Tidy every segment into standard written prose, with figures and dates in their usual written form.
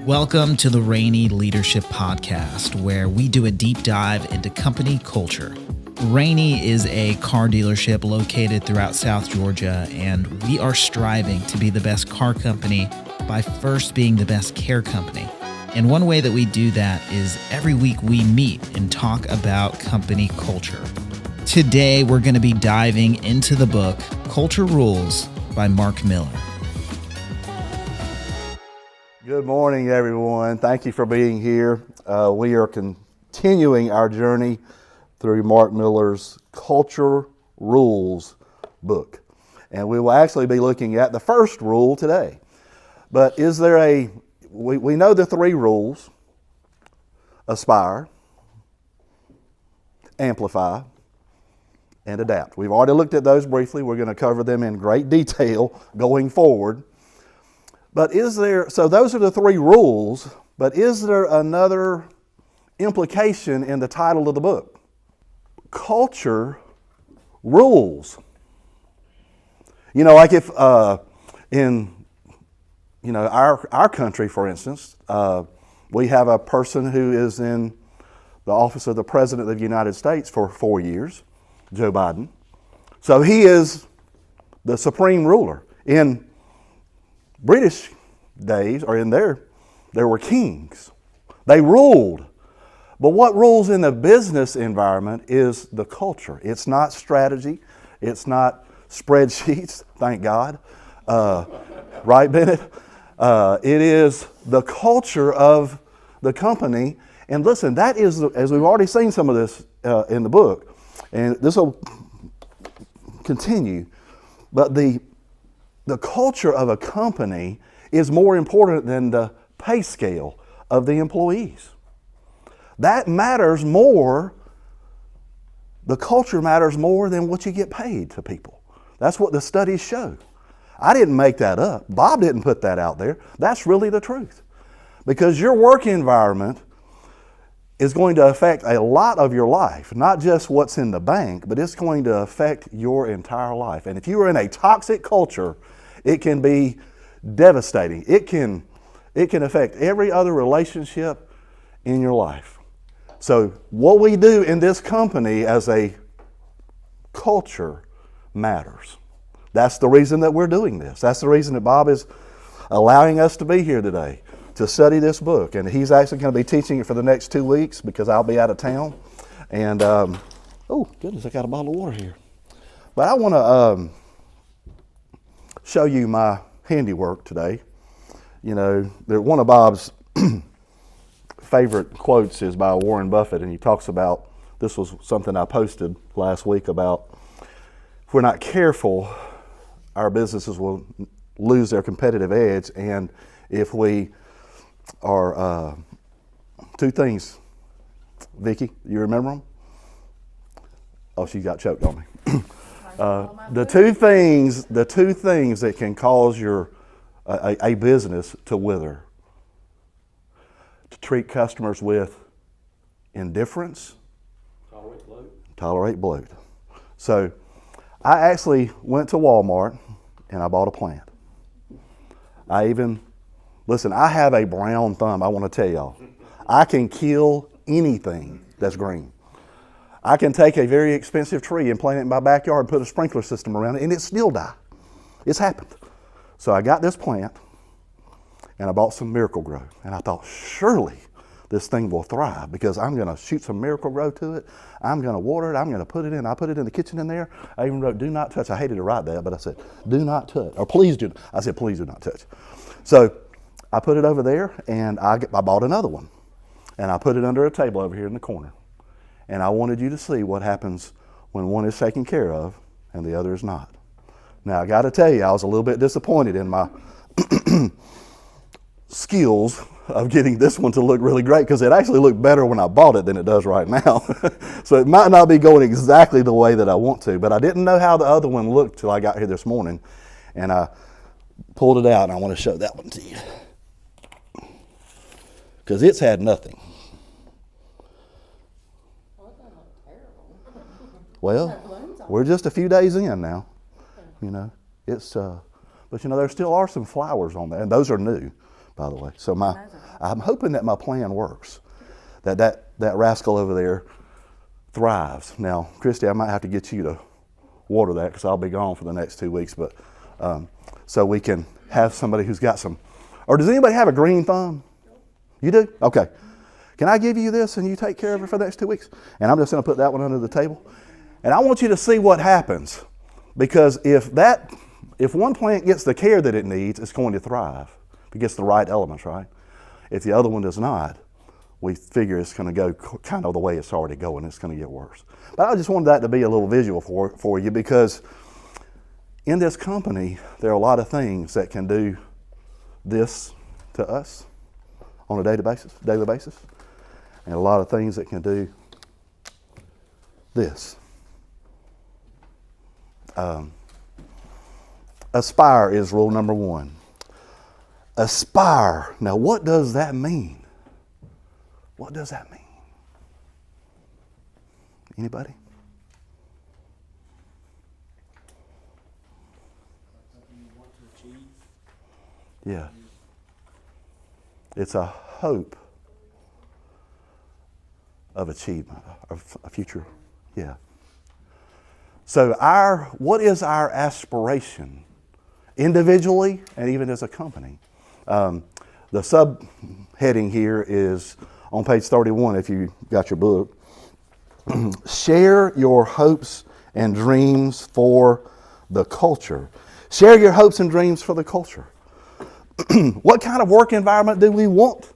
Welcome to the Rainey Leadership Podcast, where we do a deep dive into company culture. Rainey is a car dealership located throughout South Georgia, and we are striving to be the best car company by first being the best care company. And one way that we do that is every week we meet and talk about company culture. Today, we're going to be diving into the book, Culture Rules by Mark Miller. Good morning, everyone. Thank you for being here. We are continuing our journey through Mark Miller's Culture Rules book. And we will actually be looking at the first rule today. But is there we know the three rules: aspire, amplify, and adapt. We've already looked at those briefly. We're going to cover them in great detail going forward. But so those are the three rules, but is there another implication in the title of the book? Culture rules. You know, like if in our country, for instance, we have a person who is in the office of the President of the United States for 4 years, Joe Biden. So he is the supreme ruler. In British days, or there were kings. They ruled. But what rules in the business environment is the culture. It's not strategy. It's not spreadsheets, thank God. Right, Bennett? It is the culture of the company. And listen, that is, as we've already seen some of this in the book, and this will continue, but the culture of a company is more important than the pay scale of the employees. That matters more. The culture matters more than what you get paid to people. That's what the studies show. I didn't make that up. Bob didn't put that out there. That's really the truth. Because your work environment is going to affect a lot of your life, not just what's in the bank, but it's going to affect your entire life. And if you are in a toxic culture, it can be devastating. It can affect every other relationship in your life. So what we do in this company as a culture matters. That's the reason that we're doing this. That's the reason that Bob is allowing us to be here today to study this book. And he's actually going to be teaching it for the next 2 weeks because I'll be out of town. And, oh goodness, I got a bottle of water here. But I want to show you my handiwork today. You know, one of Bob's favorite quotes is by Warren Buffett, and he talks about, this was something I posted last week about, if we're not careful, our businesses will lose their competitive edge, and if we are, two things, Vicki, you remember them? Oh, she got choked on me. The two things that can cause a business to wither: to treat customers with indifference, tolerate bloat. So I actually went to Walmart and I bought a plant. I have a brown thumb, I want to tell y'all. I can kill anything that's green. I can take a very expensive tree and plant it in my backyard and put a sprinkler system around it and it still die. It's happened. So I got this plant and I bought some Miracle-Gro, and I thought, surely this thing will thrive because I'm going to shoot some Miracle-Gro to it. I'm going to water it. I'm going to put it in. I put it in the kitchen in there. I even wrote, do not touch. I hated to write that, but I said, do not touch, or please do. I said, please do not touch. So I put it over there, and I bought another one, and I put it under a table over here in the corner. And I wanted you to see what happens when one is taken care of and the other is not. Now, I got to tell you, I was a little bit disappointed in my skills of getting this one to look really great, because it actually looked better when I bought it than it does right now. So it might not be going exactly the way that I want to, but I didn't know how the other one looked till I got here this morning. And I pulled it out, and I want to show that one to you, because it's had nothing. Well, we're just a few days in now. You know, but there still are some flowers on there, and those are new. by the way. So I'm hoping that my plan works, that rascal over there thrives. Now, Christy, I might have to get you to water that because I'll be gone for the next 2 weeks, but so we can have somebody who's got some. Or does anybody have a green thumb? You do? Okay. Can I give you this and you take care of it for the next 2 weeks? And I'm just going to put that one under the table. And I want you to see what happens, because if one plant gets the care that it needs, it's going to thrive. If it gets the right elements, right? If the other one does not, we figure it's going to go kind of the way it's already going. It's going to get worse. But I just wanted that to be a little visual for you, because in this company, there are a lot of things that can do this to us on a daily basis, and a lot of things that can do this. Aspire is rule number 1. Aspire. Now, what does that mean? What does that mean? Anybody? Something you want to achieve. Yeah. It's a hope of achievement, of a future. Yeah. So what is our aspiration, individually and even as a company? The subheading here is on page 31, if you got your book. Share your hopes and dreams for the culture. Share your hopes and dreams for the culture. What kind of work environment do we want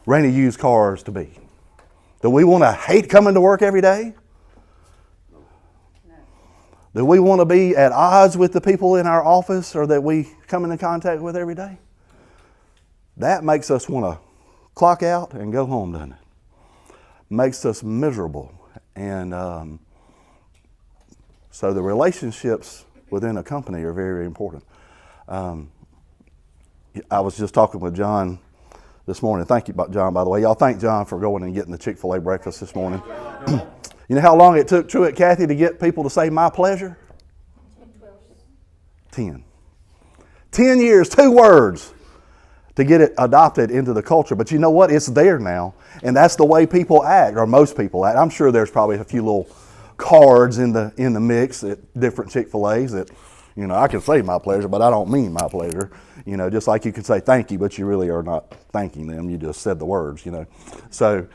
Rainey Used Cars to be? Do we want to hate coming to work every day? Do we want to be at odds with the people in our office or that we come into contact with every day? That makes us want to clock out and go home, doesn't it? Makes us miserable. And so the relationships within a company are very, very important. I was just talking with John this morning. Thank you, John, by the way. Y'all thank John for going and getting the Chick-fil-A breakfast this morning. You know how long it took Truett Kathy to get people to say my pleasure? 10. 10 years, 2 words to get it adopted into the culture. But you know what? It's there now. And that's the way people act, or most people act. I'm sure there's probably a few little cards in the mix at different Chick-fil-A's that, you know, I can say my pleasure, but I don't mean my pleasure. You know, just like you could say thank you, but you really are not thanking them. You just said the words, you know. So,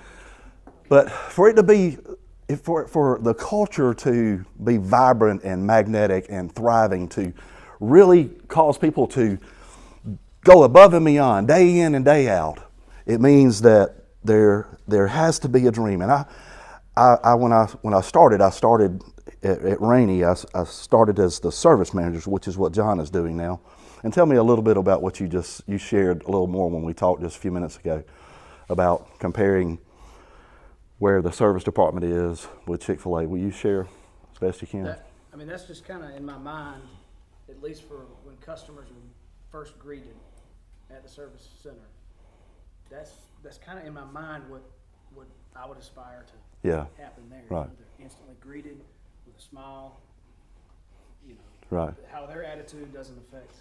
but for it to be, for the culture to be vibrant and magnetic and thriving, to really cause people to go above and beyond, day in and day out, it means that there has to be a dream. And when I started at Rainey. I started as the service manager, which is what John is doing now. And tell me a little bit about what you shared a little more when we talked just a few minutes ago about comparing where the service department is with Chick-fil-A. Will you share as best you can? That's just kind of in my mind, at least for when customers are first greeted at the service center. That's kind of in my mind what I would aspire to happen there. Right. They're instantly greeted with a smile. You know, right. How their attitude doesn't affect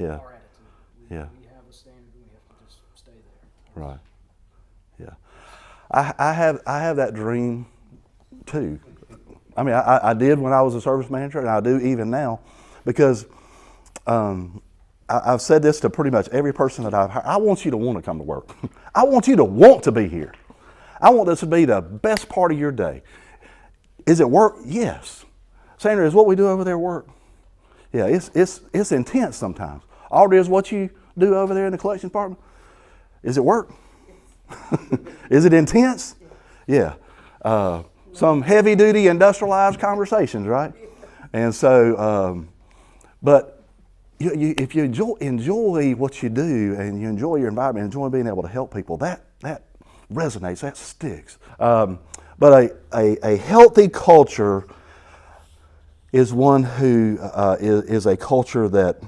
our attitude. We have a standard, and we have to just stay there. Right. Yeah. I have that dream too. I mean, I did when I was a service manager, and I do even now, because I've said this to pretty much every person that I've hired. I want you to want to come to work. I want you to want to be here. I want this to be the best part of your day. Is it work? Yes. Sandra, is what we do over there work? Yeah, it's intense sometimes. Audrey, is what you do over there in the collection department? Is it work? Is it intense? Yeah. Some heavy-duty industrialized conversations, right? And so, but if you enjoy what you do and you enjoy your environment, enjoy being able to help people, that resonates, that sticks. But a healthy culture is one who is a culture that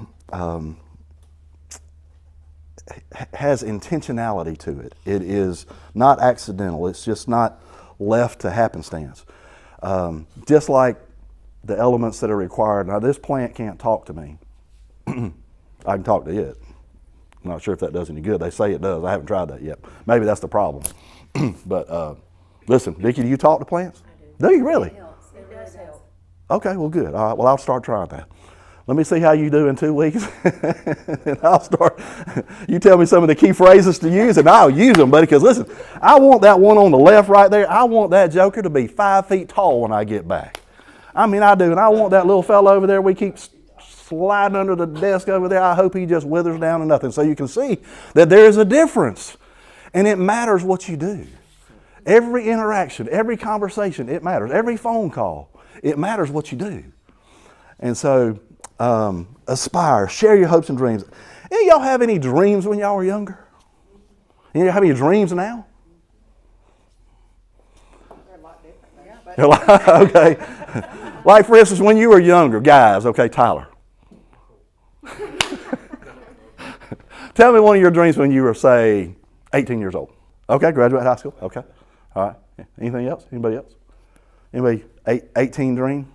has intentionality to it. It is not accidental. It's just not left to happenstance. Just like the elements that are required. Now, this plant can't talk to me. I can talk to it. I'm not sure if that does any good. They say it does. I haven't tried that yet. Maybe that's the problem. But listen, Vicki, do you talk to plants? I do. Do you really? It helps. It does help. Okay, well, good. All right, well, I'll start trying that. Let me see how you do in 2 weeks, and I'll start. You tell me some of the key phrases to use, and I'll use them, buddy, because listen, I want that one on the left right there. I want that joker to be 5 feet tall when I get back. I mean, I do, and I want that little fella over there we keep sliding under the desk over there. I hope he just withers down to nothing. So you can see that there is a difference, and it matters what you do. Every interaction, every conversation, it matters. Every phone call, it matters what you do. And so, aspire, share your hopes and dreams. Any of y'all have any dreams when y'all were younger? Any of y'all have any dreams now? They're a lot different. Yeah, but Okay. Like, for instance, when you were younger, guys, okay, Tyler. Tell me one of your dreams when you were, say, 18 years old. Okay, graduate high school. Okay. All right. Anything else? Anybody else? Anybody 18 dream?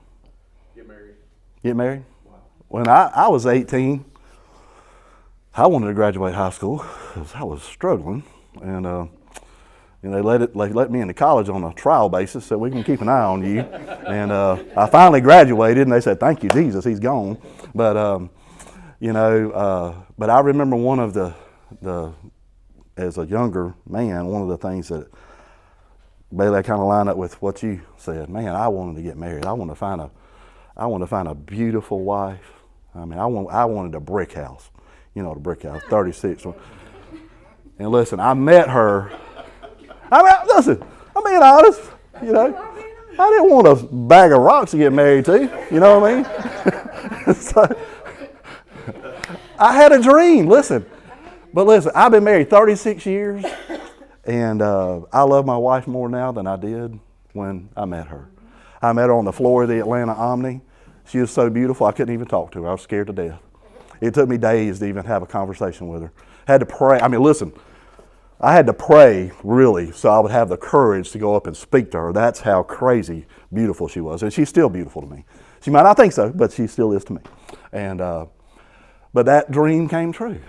Get married. Get married? Wow. When I was 18, I wanted to graduate high school because I was struggling. And they let me into college on a trial basis so we can keep an eye on you. And I finally graduated, and they said, "Thank you, Jesus, he's gone." But but I remember one of the as a younger man, one of the things that Bailey, I kind of line up with what you said. Man, I wanted to get married. I wanted to find a beautiful wife. I mean, I wanted a brick house. You know, the brick house, 36. And listen, I met her. Listen, I'm being honest. You know, I didn't want a bag of rocks to get married to. You know what I mean? So, I had a dream. Listen, I've been married 36 years, and I love my wife more now than I did when I met her. I met her on the floor of the Atlanta Omni. She was so beautiful, I couldn't even talk to her. I was scared to death. It took me days to even have a conversation with her. I had to pray. I mean, listen, I had to pray, really, so I would have the courage to go up and speak to her. That's how crazy beautiful she was. And she's still beautiful to me. She might not think so, but she still is to me. And but that dream came true.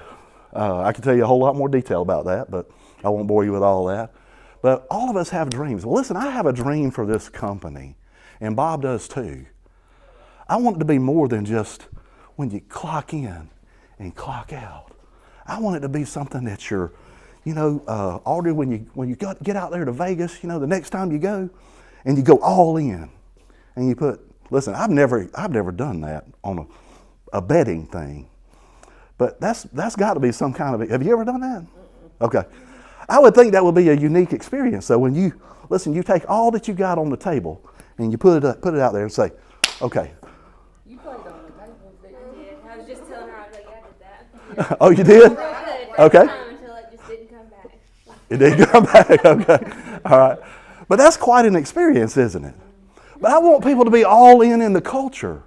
I can tell you a whole lot more detail about that, but I won't bore you with all that. But all of us have dreams. Well, listen, I have a dream for this company, and Bob does too. I want it to be more than just when you clock in and clock out. I want it to be something that you're, Audrey, when you get out there to Vegas, the next time you go, and you go all in, and you put, listen, I've never done that on a betting thing, but that's got to be some kind of, have you ever done that? Okay. I would think that would be a unique experience. So when you take all that you got on the table, and you put it out there and say, okay. you played on the table, didn't you? I was just telling her, I was like, I did that. Oh, you did? Okay. Until it just didn't come back. It didn't come back, okay. All right. But that's quite an experience, isn't it? But I want people to be all in the culture.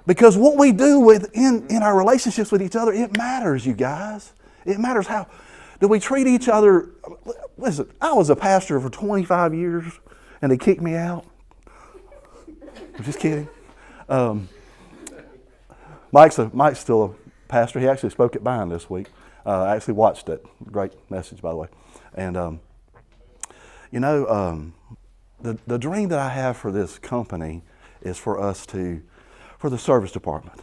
Because what we do in our relationships with each other, it matters, you guys. It matters how do we treat each other. Listen, I was a pastor for 25 years, and they kicked me out. I'm just kidding. Mike's still a pastor. He actually spoke at Bind this week. I actually watched it. Great message, by the way. And, the dream that I have for this company is for the service department.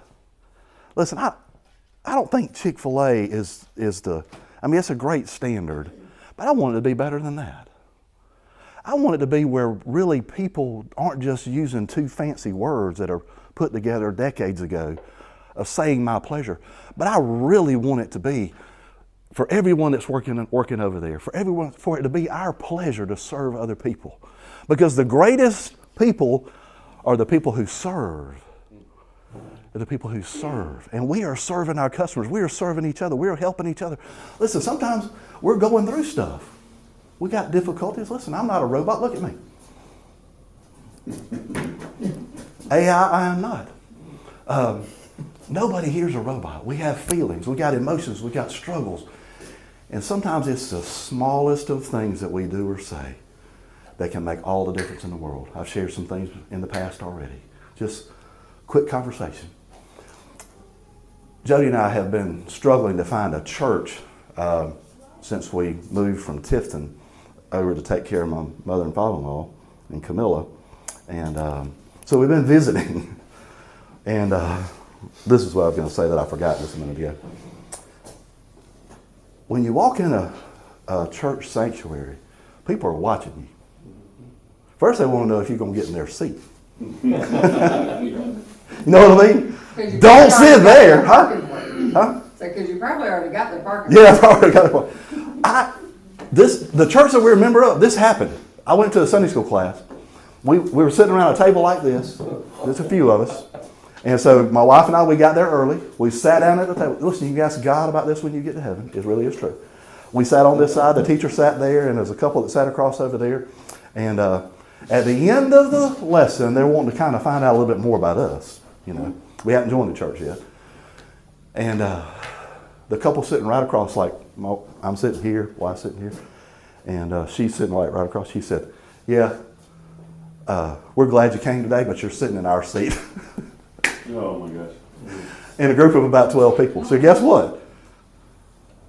Listen, I don't think Chick-fil-A is it's a great standard, but I want it to be better than that. I want it to be where really people aren't just using two fancy words that are put together decades ago of saying my pleasure, but I really want it to be for everyone that's working over there, for it to be our pleasure to serve other people. Because the greatest people are the people who serve. They're the people who serve. And we are serving our customers. We are serving each other. We are helping each other. Listen, sometimes we're going through stuff. We got difficulties. Listen, I'm not a robot. Look at me. I am not. Nobody here's a robot. We have feelings. We got emotions. We got struggles. And sometimes it's the smallest of things that we do or say that can make all the difference in the world. I've shared some things in the past already. Just quick conversation. Jody and I have been struggling to find a church since we moved from Tifton over to take care of my mother and father-in-law and Camilla. And so we've been visiting. And this is what I was going to say that I forgot just a minute ago. When you walk in a church sanctuary, people are watching you. First, they want to know if you're going to get in their seat. You know what I mean? Don't sit there, huh? Huh? Because you probably already got the parking. Yeah, I've already got it. The church that we're a member of, this happened. I went to a Sunday school class. We were sitting around a table like this. There's a few of us. And so my wife and I, we got there early. We sat down at the table. Listen, you can ask God about this when you get to heaven. It really is true. We sat on this side. The teacher sat there, and there's a couple that sat across over there. And at the end of the lesson, they're wanting to kind of find out a little bit more about us. You know, we hadn't joined the church yet. And the couple sitting right across, like I'm sitting here, wife's sitting here, and she's sitting right across. She said, "Yeah, we're glad you came today, but you're sitting in our seat." Oh my gosh. In a group of about 12 people. So guess what?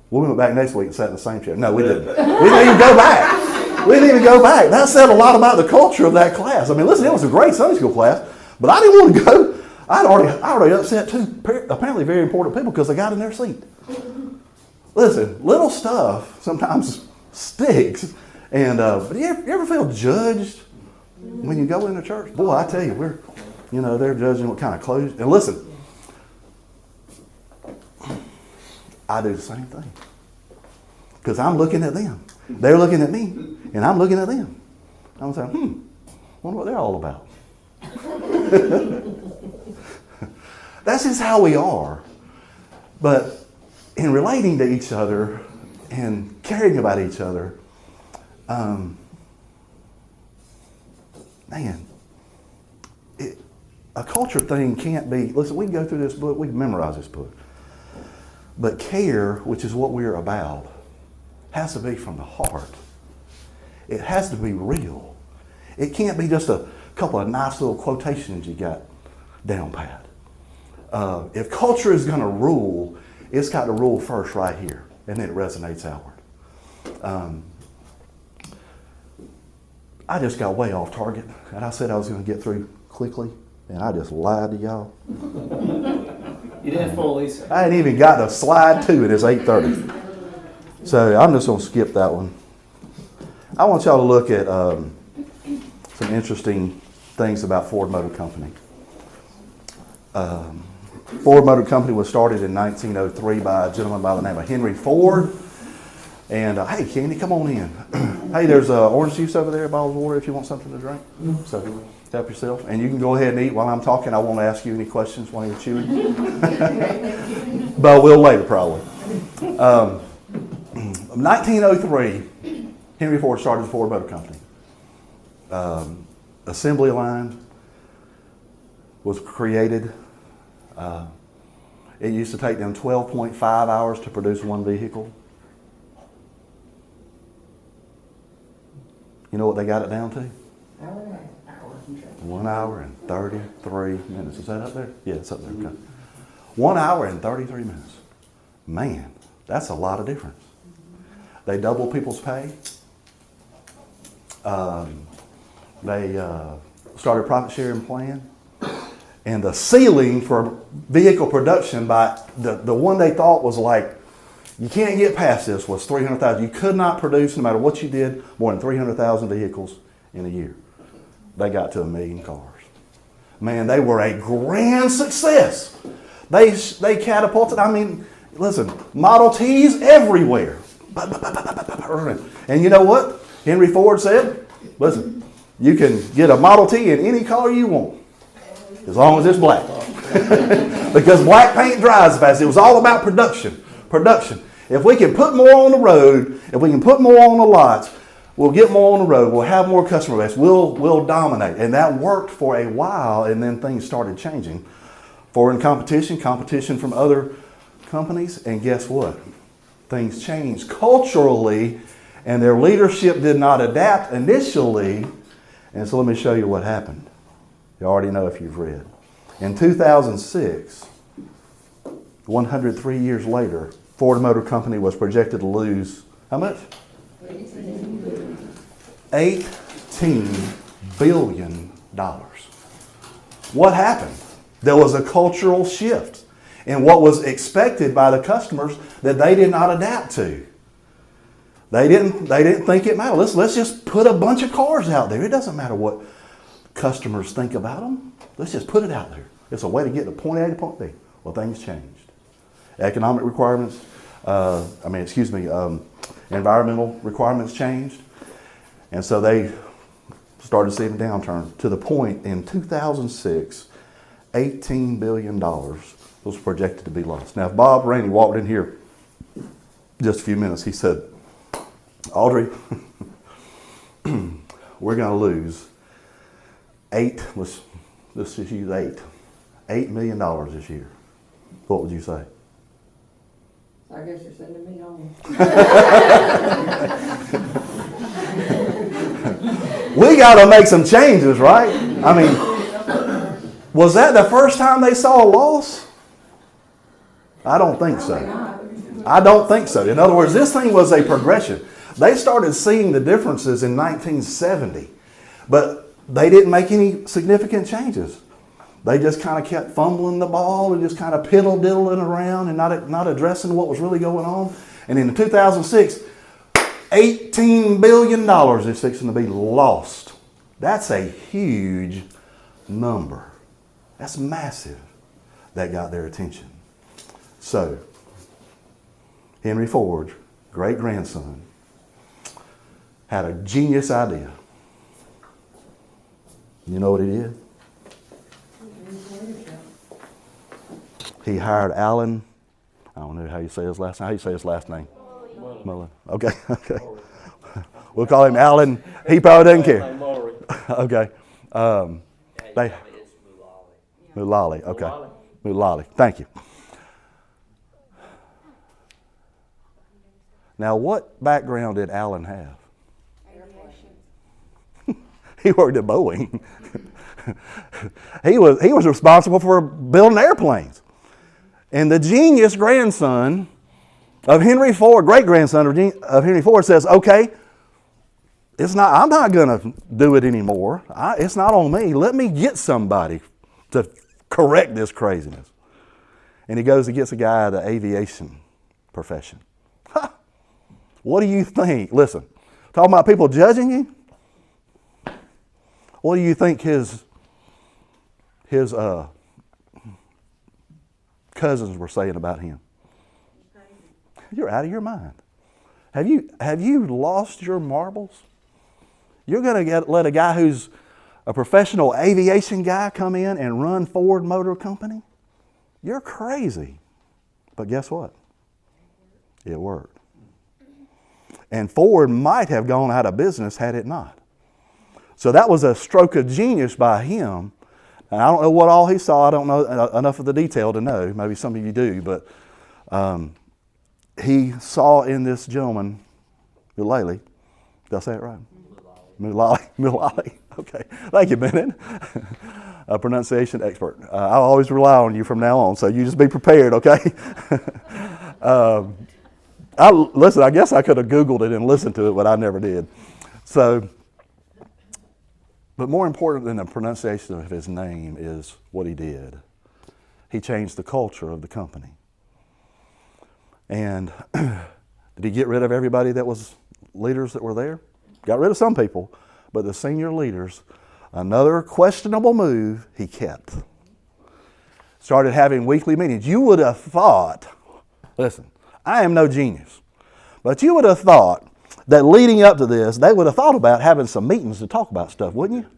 We went back next week and sat in the same chair. No, we didn't. We didn't even go back. We didn't even go back. That said a lot about the culture of that class. I mean, listen, it was a great Sunday school class, but I didn't want to go. I already upset two apparently very important people because they got in their seat. Listen, little stuff sometimes sticks. And but you ever feel judged when you go into church? Boy, I tell you, they're judging what kind of clothes. And listen, I do the same thing. Because I'm looking at them. They're looking at me, and I'm looking at them. I'm saying, wonder what they're all about. That's just how we are. But in relating to each other and caring about each other, a culture thing can't be, listen, we can go through this book, we can memorize this book. But care, which is what we're about, has to be from the heart. It has to be real. It can't be just a couple of nice little quotations you got down pat. If culture is going to rule, it's got to rule first right here, and then it resonates outward. I just got way off target, and I said I was going to get through quickly, and I just lied to y'all. You didn't fool Lisa. I ain't even got to slide 2, and it's 8:30. So I'm just going to skip that one. I want y'all to look at some interesting things about Ford Motor Company. Ford Motor Company was started in 1903 by a gentleman by the name of Henry Ford. And hey, Candy, come on in. Hey, there's orange juice over there, a bottle of water if you want something to drink. So help yourself. And you can go ahead and eat while I'm talking. I won't ask you any questions while you're chewing. But I will later, probably. 1903, Henry Ford started the Ford Motor Company. Assembly line was created. It used to take them 12.5 hours to produce one vehicle. You know what they got it down to? 1 hour and 33 minutes. Is that up there? Yeah, it's up there. Okay. 1 hour and 33 minutes. Man, that's a lot of difference. They double people's pay. They started a profit sharing plan. And the ceiling for vehicle production by the one they thought was like, you can't get past this, was 300,000. You could not produce, no matter what you did, more than 300,000 vehicles in a year. They got to 1 million cars. Man, they were a grand success. They catapulted, listen, Model Ts everywhere. And you know what? Henry Ford said, listen, you can get a Model T in any color you want, as long as it's black. Because black paint dries fast. It was all about production. If we can put more on the road, if we can put more on the lots, we'll get more on the road. We'll have more customer base. We'll dominate. And that worked for a while, and then things started changing. Foreign competition from other companies, and guess what? Things changed culturally, and their leadership did not adapt initially. And so let me show you what happened. You already know if you've read. In 2006, 103 years later, Ford Motor Company was projected to lose how much? $18 billion. What happened? There was a cultural shift in what was expected by the customers that they did not adapt to. They didn't think it mattered. Let's just put a bunch of cars out there. It doesn't matter what customers think about them. Let's just put it out there. It's a way to get to point A to point B. Well, things changed. Economic requirements, environmental requirements changed. And so they started seeing a downturn to the point in 2006, $18 billion was projected to be lost. Now, if Bob Rainey walked in here just a few minutes, he said, Audrey, we're going to lose let's just use $8 million this year. What would you say? I guess you're sending me home. We got to make some changes, right? I mean, was that the first time they saw a loss? I don't think so. I don't think so. In other words, this thing was a progression. They started seeing the differences in 1970, but they didn't make any significant changes. They just kind of kept fumbling the ball and just kind of piddle-diddling around and not addressing what was really going on. And in 2006, $18 billion is fixing to be lost. That's a huge number. That's massive. That got their attention. So, Henry Ford, great-grandson, had a genius idea. You know what he did? He hired Alan, I don't know how you say his last name. How do you say his last name? Mullen. Okay. We'll call him Alan. He probably doesn't care. Okay. Mulally. Okay. Mulally. Thank you. Now, what background did Alan have? He worked at Boeing. He was responsible for building airplanes. And the genius grandson of Henry Ford, great-grandson of Henry Ford, says, okay, I'm not going to do it anymore. It's not on me. Let me get somebody to correct this craziness. And he goes and gets a guy out of the aviation profession. What do you think? Listen, talking about people judging you? What do you think his cousins were saying about him? You're out of your mind. Have you lost your marbles? You're going to let a guy who's a professional aviation guy come in and run Ford Motor Company? You're crazy. But guess what? It worked. And Ford might have gone out of business had it not. So that was a stroke of genius by him. And I don't know what all he saw. I don't know enough of the detail to know. Maybe some of you do. But he saw in this gentleman, Mulally. Did I say it right? Mulally. Okay. Thank you, Bennett. A pronunciation expert. I'll always rely on you from now on. So you just be prepared, okay? Listen, I guess I could have Googled it and listened to it, but I never did. So, but more important than the pronunciation of his name is what he did. He changed the culture of the company. And did he get rid of everybody that was leaders that were there? Got rid of some people, but the senior leaders, another questionable move he kept. Started having weekly meetings. You would have thought, listen, I am no genius, but you would have thought that leading up to this, they would have thought about having some meetings to talk about stuff, wouldn't you?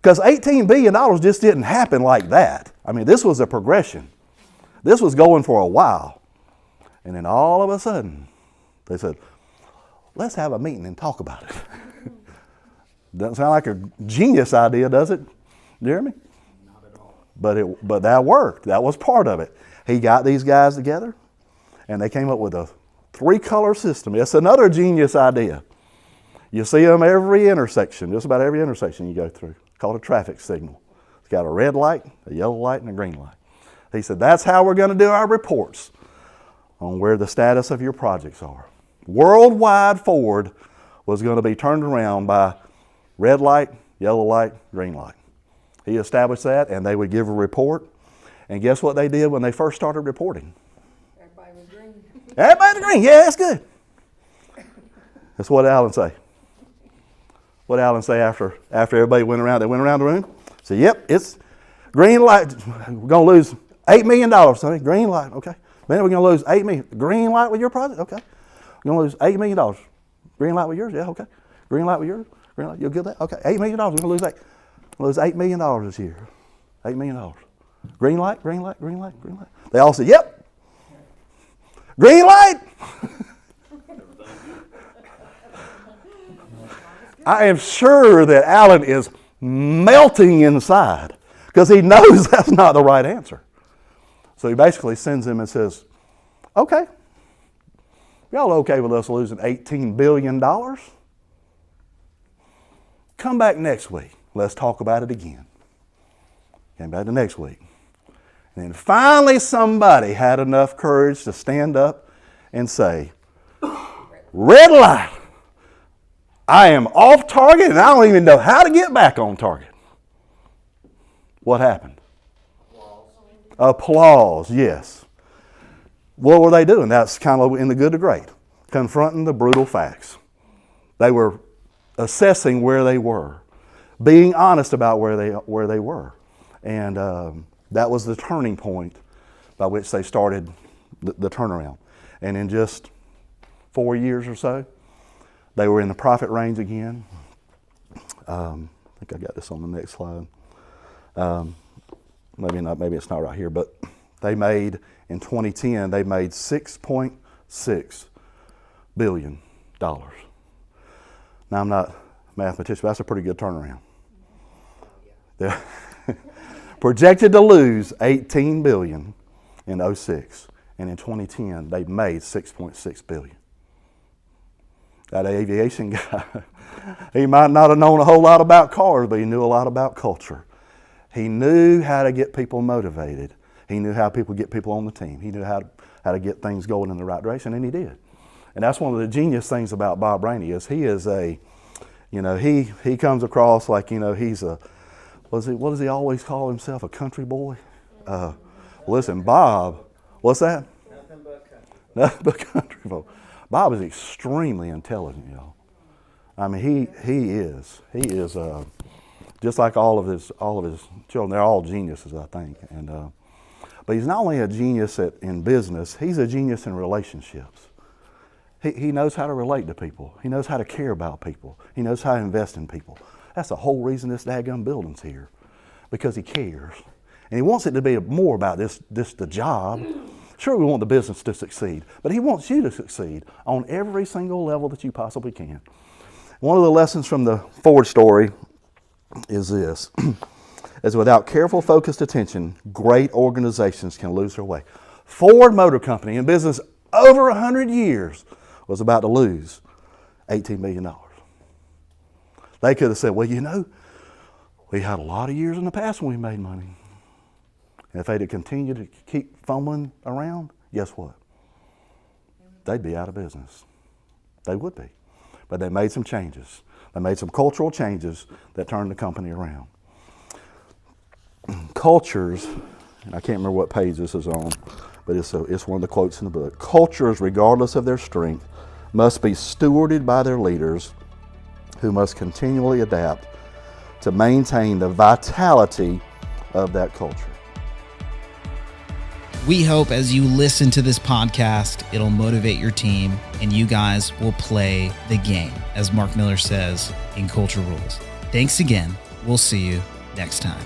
Because $18 billion just didn't happen like that. I mean, this was a progression. This was going for a while. And then all of a sudden, they said, let's have a meeting and talk about it. Doesn't sound like a genius idea, does it, Jeremy? Not at all. But that worked. That was part of it. He got these guys together, and they came up with a 3-color system. It's another genius idea. You see them every intersection, just about every intersection you go through. It's called a traffic signal. It's got a red light, a yellow light, and a green light. He said, that's how we're going to do our reports on where the status of your projects are. Worldwide Ford was going to be turned around by red light, yellow light, green light. He established that, and they would give a report. And guess what they did when they first started reporting? Everybody was green. Everybody was green. Yeah, that's good. That's what Alan say. What Alan say after everybody went around? They went around the room. Said, "Yep, it's green light. We're gonna lose $8 million, Sonny. Green light. Okay. Man, we're gonna lose $8 million. Green light with your project. Okay. We're gonna lose $8 million. Green light with yours. Yeah. Okay. Green light with yours. Green light. You'll get that. Okay. $8 million. We're gonna lose that. We'll lose $8 million this year. $8 million. Green light. Green light. Green light. Green light. They all said, "Yep. Green light." I am sure that Alan is melting inside because he knows that's not the right answer. So he basically sends him and says, "Okay, y'all okay with us losing $18 billion? Come back next week. Let's talk about it again." Came back the next week. And then finally somebody had enough courage to stand up and say, "Red light. I am off target and I don't even know how to get back on target." What happened? Applause, yes. What were they doing? That's kind of in the good to great. Confronting the brutal facts. They were assessing where they were, being honest about where they were. And that was the turning point by which they started the turnaround. And in just 4 years or so, they were in the profit range again. I think I got this on the next slide. Maybe not. Maybe it's not right here. But they made, in 2010, they made $6.6 billion. Now, I'm not a mathematician, but that's a pretty good turnaround. They're projected to lose $18 billion in 06. And in 2010, they made $6.6 billion. That aviation guy, he might not have known a whole lot about cars, but he knew a lot about culture. He knew how to get people motivated. He knew how people get people on the team. He knew how to get things going in the right direction, and he did. And that's one of the genius things about Bob Rainey is he is he comes across like, he's a, what does he always call himself, a country boy? Listen, Bob, what's that? Nothing but country. Nothing but country boy. Bob is extremely intelligent, y'all. I mean, he is just like all of his children. They're all geniuses, I think. And but he's not only a genius in business; he's a genius in relationships. He knows how to relate to people. He knows how to care about people. He knows how to invest in people. That's the whole reason this daggum building's here, because he cares, and he wants it to be more about the job. Sure, we want the business to succeed, but he wants you to succeed on every single level that you possibly can. One of the lessons from the Ford story is this, is without careful, focused attention, great organizations can lose their way. Ford Motor Company, in business over 100 years, was about to lose $18 million. They could have said, "Well, we had a lot of years in the past when we made money." And if they'd have continued to keep fumbling around, guess what? They'd be out of business. They would be. But they made some changes. They made some cultural changes that turned the company around. Cultures, and I can't remember what page this is on, but it's one of the quotes in the book. Cultures, regardless of their strength, must be stewarded by their leaders, who must continually adapt to maintain the vitality of that culture. We hope as you listen to this podcast, it'll motivate your team and you guys will play the game, as Mark Miller says in Culture Rules. Thanks again. We'll see you next time.